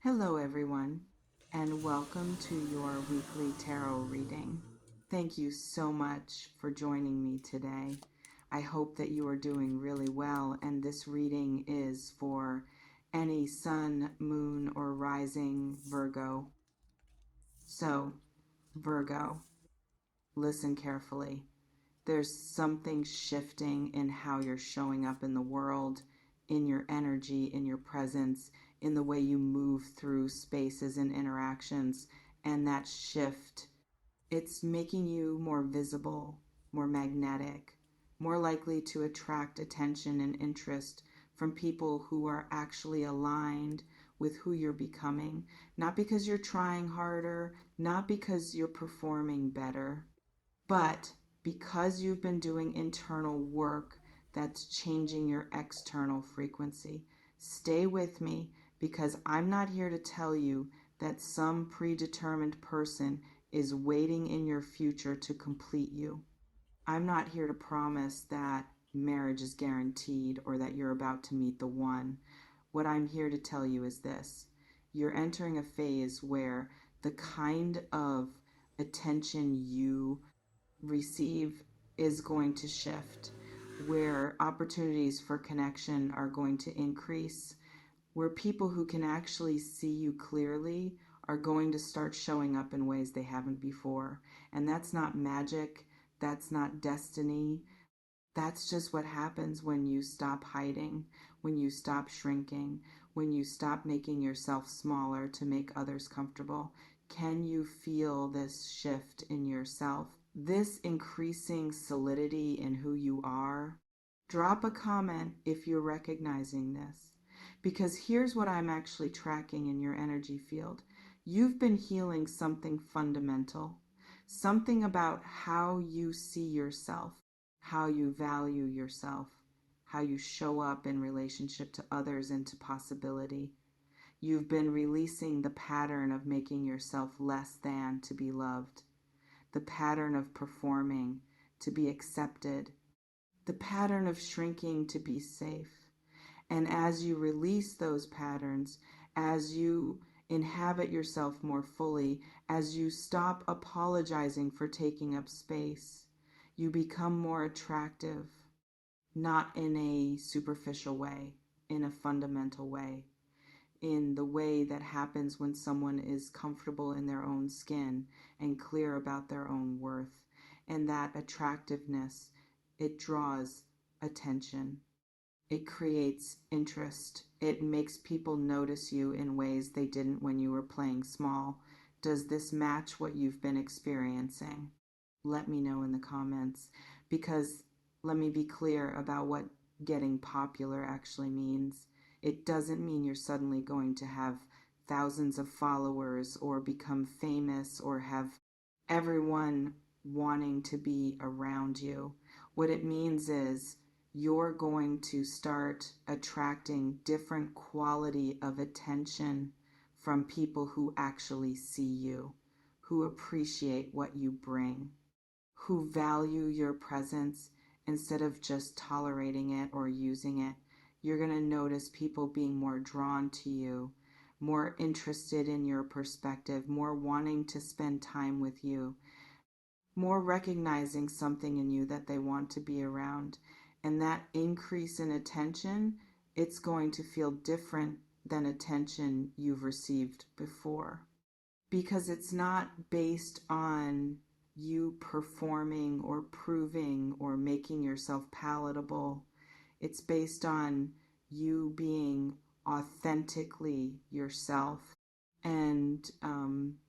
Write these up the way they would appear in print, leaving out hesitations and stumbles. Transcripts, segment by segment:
Hello, everyone, and welcome to your weekly tarot reading. Thank you so much for joining me today. I hope that you are doing really well, and this reading is for any sun, moon, or rising Virgo. So, Virgo, listen carefully. There's something shifting in how you're showing up in the world, in your energy, in your presence, in the way you move through spaces and interactions. And that shift, it's making you more visible, more magnetic, more likely to attract attention and interest from people who are actually aligned with who you're becoming. Not because you're trying harder, not because you're performing better, but because you've been doing internal work that's changing your external frequency. Stay with me because I'm not here to tell you that some predetermined person is waiting in your future to complete you. I'm not here to promise that marriage is guaranteed or that you're about to meet the one. What I'm here to tell you is this: you're entering a phase where the kind of attention you receive is going to shift, where opportunities for connection are going to increase, where people who can actually see you clearly are going to start showing up in ways they haven't before. And that's not magic, that's not destiny. That's just what happens when you stop hiding, when you stop shrinking, when you stop making yourself smaller to make others comfortable. Can you feel this shift in yourself? This increasing solidity in who you are? Drop a comment if you're recognizing this. Because here's what I'm actually tracking in your energy field. You've been healing something fundamental, something about how you see yourself, how you value yourself, how you show up in relationship to others and to possibility. You've been releasing the pattern of making yourself less than to be loved, the pattern of performing to be accepted, the pattern of shrinking to be safe. And as you release those patterns, as you inhabit yourself more fully, as you stop apologizing for taking up space, you become more attractive, not in a superficial way, in a fundamental way, in the way that happens when someone is comfortable in their own skin and clear about their own worth. And that attractiveness, it draws attention. It creates interest. It makes people notice you in ways they didn't when you were playing small. Does this match what you've been experiencing? Let me know in the comments, because let me be clear about what getting popular actually means. It doesn't mean you're suddenly going to have thousands of followers or become famous or have everyone wanting to be around you. What it means is you're going to start attracting different quality of attention from people who actually see you, who appreciate what you bring, who value your presence instead of just tolerating it or using it. You're going to notice people being more drawn to you, more interested in your perspective, more wanting to spend time with you, more recognizing something in you that they want to be around. And that increase in attention, it's going to feel different than attention you've received before, because it's not based on you performing or proving or making yourself palatable. It's based on you being authentically yourself, and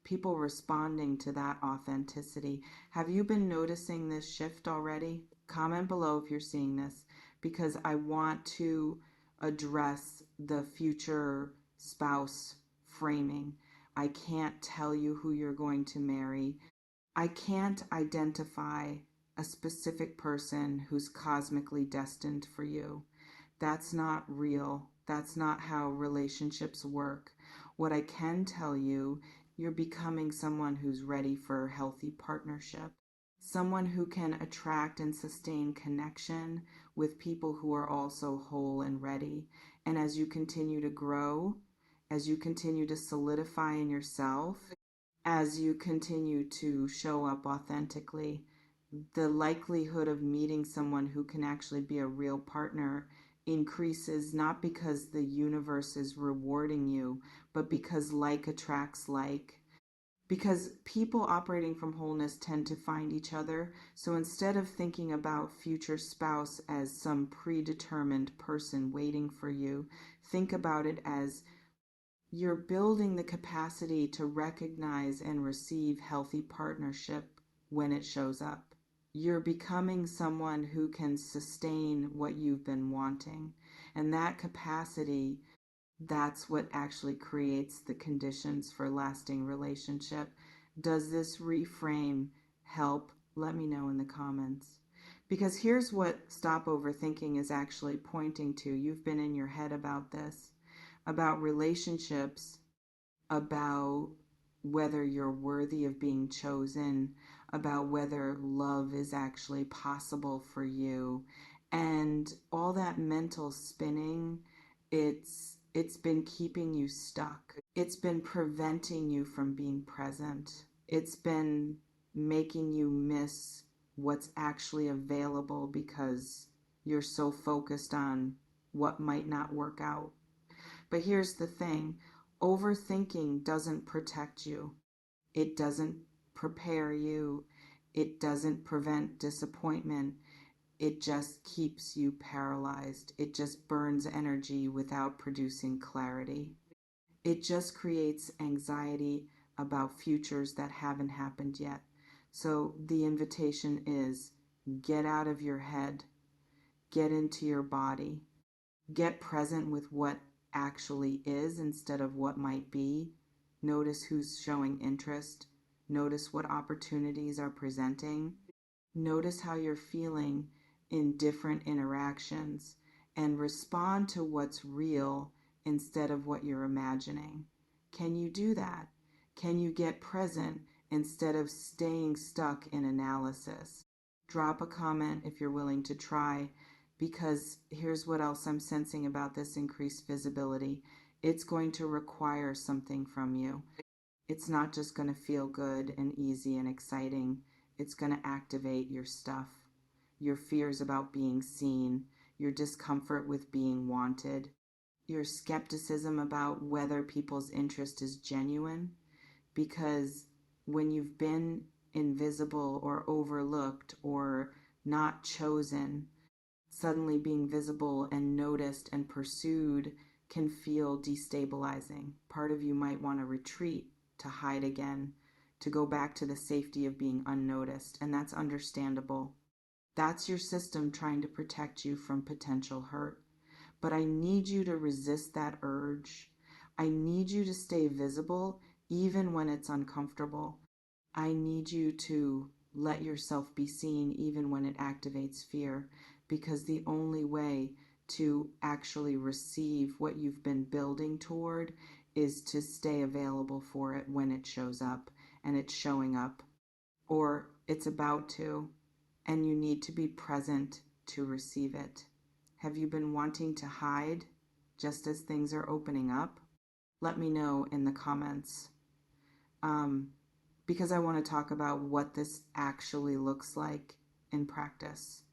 people responding to that authenticity. Have you been noticing this shift already? Comment below if you're seeing this, because I want to address the future spouse framing. I can't tell you who you're going to marry. I can't identify a specific person who's cosmically destined for you. That's not real. That's not how relationships work. What I can tell you, you're becoming someone who's ready for healthy partnership, someone who can attract and sustain connection with people who are also whole and ready. And as you continue to grow as you continue to solidify in yourself, as you continue to show up authentically, the likelihood of meeting someone who can actually be a real partner increases, not because the universe is rewarding you, but because like attracts like. Because people operating from wholeness tend to find each other. So instead of thinking about future spouse as some predetermined person waiting for you, think about it as you're building the capacity to recognize and receive healthy partnership when it shows up. You're becoming someone who can sustain what you've been wanting. And that capacity, that's what actually creates the conditions for lasting relationship. Does this reframe help? Let me know in the comments. Because here's what Stop Overthinking is actually pointing to. You've been in your head about this, about relationships, about whether you're worthy of being chosen, about whether love is actually possible for you, and all that mental spinning. It's been keeping you stuck. It's been preventing you from being present. It's been making you miss what's actually available because you're so focused on what might not work out. But here's the thing, overthinking doesn't protect you, it doesn't prepare you, it doesn't prevent disappointment. It just keeps you paralyzed. It just burns energy without producing clarity. It just creates anxiety about futures that haven't happened yet. So the invitation is get out of your head, get into your body, get present with what actually is instead of what might be. Notice who's showing interest. Notice what opportunities are presenting. Notice how you're feeling in different interactions and respond to what's real instead of what you're imagining. Can you do that? Can you get present instead of staying stuck in analysis? Drop a comment if you're willing to try, because here's what else I'm sensing about this increased visibility. It's going to require something from you. It's not just going to feel good and easy and exciting. It's going to activate your stuff, your fears about being seen, your discomfort with being wanted, your skepticism about whether people's interest is genuine. Because when you've been invisible or overlooked or not chosen, suddenly being visible and noticed and pursued can feel destabilizing. Part of you might want to retreat, to hide again, to go back to the safety of being unnoticed, and that's understandable. That's your system trying to protect you from potential hurt. But I need you to resist that urge. I need you to stay visible even when it's uncomfortable. I need you to let yourself be seen even when it activates fear, because the only way to actually receive what you've been building toward is to stay available for it when it shows up, and it's showing up, or it's about to, and you need to be present to receive it. Have you been wanting to hide just as things are opening up? Let me know in the comments. Because I want to talk about what this actually looks like in practice.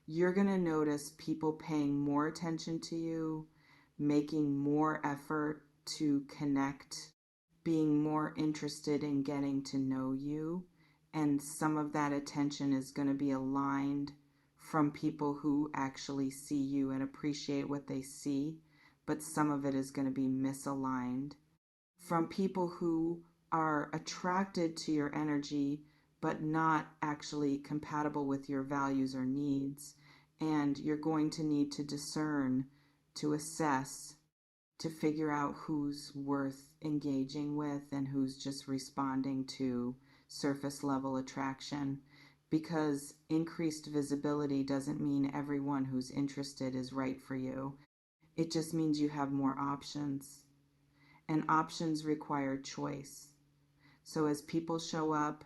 You're going to notice people paying more attention to you, making more effort to connect, being more interested in getting to know you. And some of that attention is going to be aligned from people who actually see you and appreciate what they see, but some of it is going to be misaligned. From people who are attracted to your energy, but not actually compatible with your values or needs. And you're going to need to discern, to assess, to figure out who's worth engaging with and who's just responding to surface level attraction. Because increased visibility doesn't mean everyone who's interested is right for you. It just means you have more options. And options require choice. So as people show up,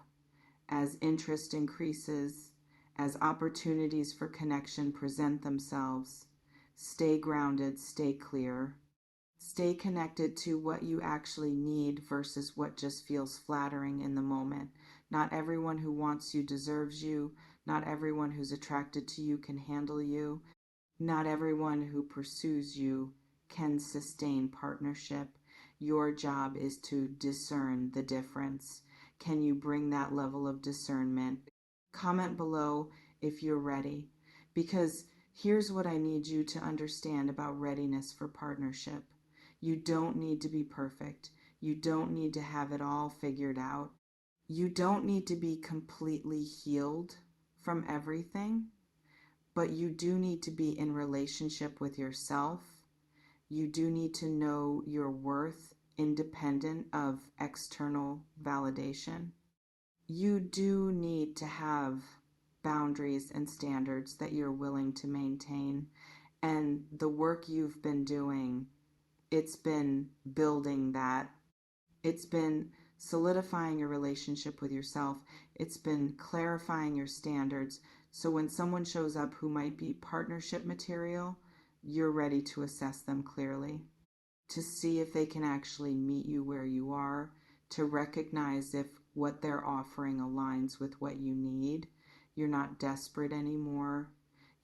as interest increases, as opportunities for connection present themselves, stay grounded, stay clear, Stay connected to what you actually need versus what just feels flattering in the moment. Not everyone who wants you deserves you. Not everyone who's attracted to you can handle you. Not everyone who pursues you can sustain partnership. Your job is to discern the difference. Can you bring that level of discernment? Comment below if you're ready, because here's what I need you to understand about readiness for partnership. You don't need to be perfect. You don't need to have it all figured out. You don't need to be completely healed from everything, but you do need to be in relationship with yourself. You do need to know your worth independent of external validation. You do need to have boundaries and standards that you're willing to maintain. And the work you've been doing, it's been building that. It's been solidifying your relationship with yourself. It's been clarifying your standards. So when someone shows up who might be partnership material, you're ready to assess them clearly, to see if they can actually meet you where you are, to recognize if what they're offering aligns with what you need. You're not desperate anymore.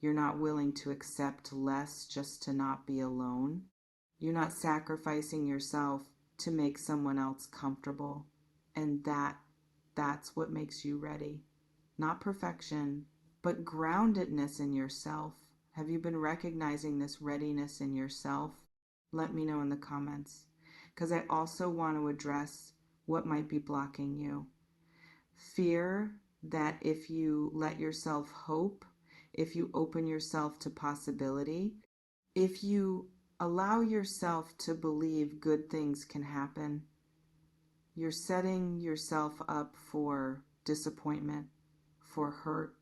You're not willing to accept less just to not be alone. You're not sacrificing yourself to make someone else comfortable. And that's what makes you ready. Not perfection, but groundedness in yourself. Have you been recognizing this readiness in yourself? Let me know in the comments, because I also want to address what might be blocking you. Fear that if you let yourself hope, if you open yourself to possibility, if you allow yourself to believe good things can happen, you're setting yourself up for disappointment, for hurt,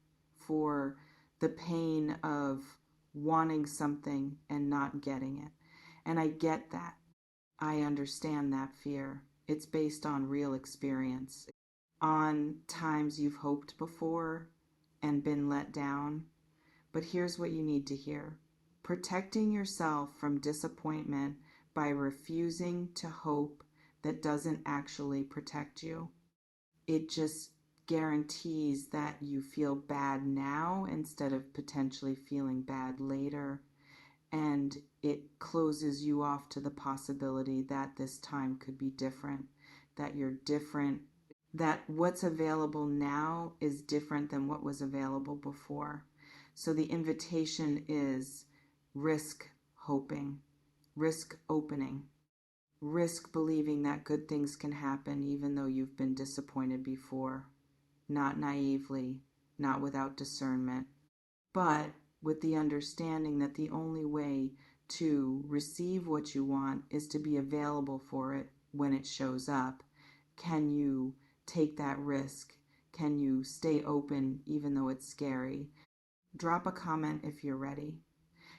for the pain of wanting something and not getting it. And I get that. I understand that fear. It's based on real experience, on times you've hoped before and been let down. But here's what you need to hear. Protecting yourself from disappointment by refusing to hope that doesn't actually protect you. It just guarantees that you feel bad now instead of potentially feeling bad later. And it closes you off to the possibility that this time could be different, that you're different, that what's available now is different than what was available before. So the invitation is risk hoping, risk opening, risk believing that good things can happen even though you've been disappointed before. Not naively, not without discernment, but with the understanding that the only way to receive what you want is to be available for it when it shows up. Can you take that risk? Can you stay open even though it's scary? Drop a comment if you're ready,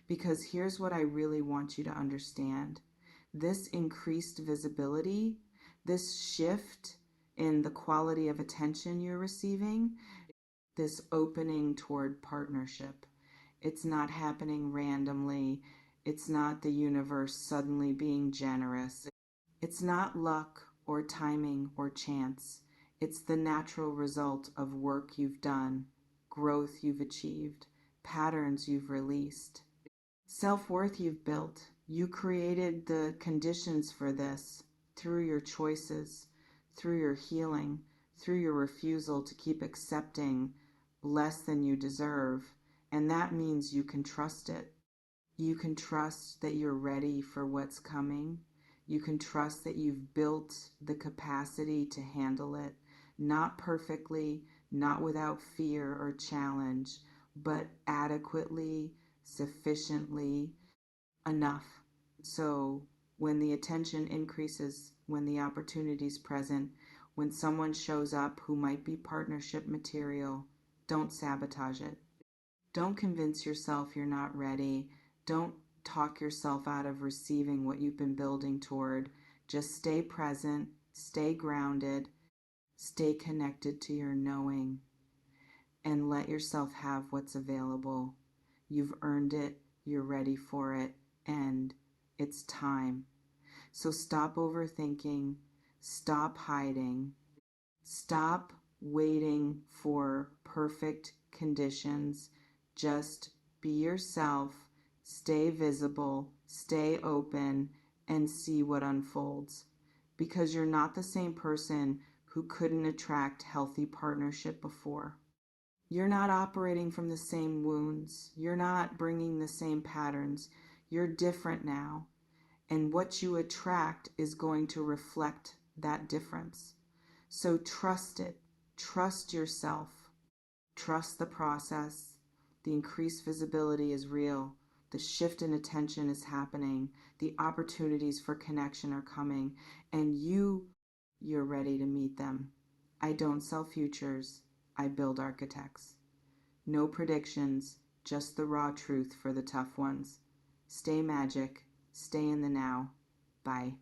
because here's what I really want you to understand. This increased visibility, this shift in the quality of attention you're receiving, this opening toward partnership, it's not happening randomly. It's not the universe suddenly being generous. It's not luck or timing or chance. It's the natural result of work you've done, growth you've achieved, patterns you've released, self-worth you've built. You created the conditions for this through your choices, through your healing, through your refusal to keep accepting less than you deserve. And that means you can trust it. You can trust that you're ready for what's coming. You can trust that you've built the capacity to handle it, not perfectly, not without fear or challenge, but adequately, sufficiently, enough. So when the attention increases, when the opportunity's present, when someone shows up who might be partnership material, don't sabotage it. Don't convince yourself you're not ready. Don't talk yourself out of receiving what you've been building toward. Just stay present, stay grounded, stay connected to your knowing, and let yourself have what's available. You've earned it, you're ready for it, and it's time. So stop overthinking, stop hiding, stop waiting for perfect conditions. Just be yourself, stay visible, stay open, and see what unfolds. Because you're not the same person who couldn't attract healthy partnership before. You're not operating from the same wounds. You're not bringing the same patterns. You're different now. And what you attract is going to reflect that difference. So trust it. Trust yourself. Trust the process. The increased visibility is real. The shift in attention is happening. The opportunities for connection are coming. And you're ready to meet them. I don't sell futures. I build architects. No predictions, just the raw truth for the tough ones. Stay magic. Stay in the now. Bye.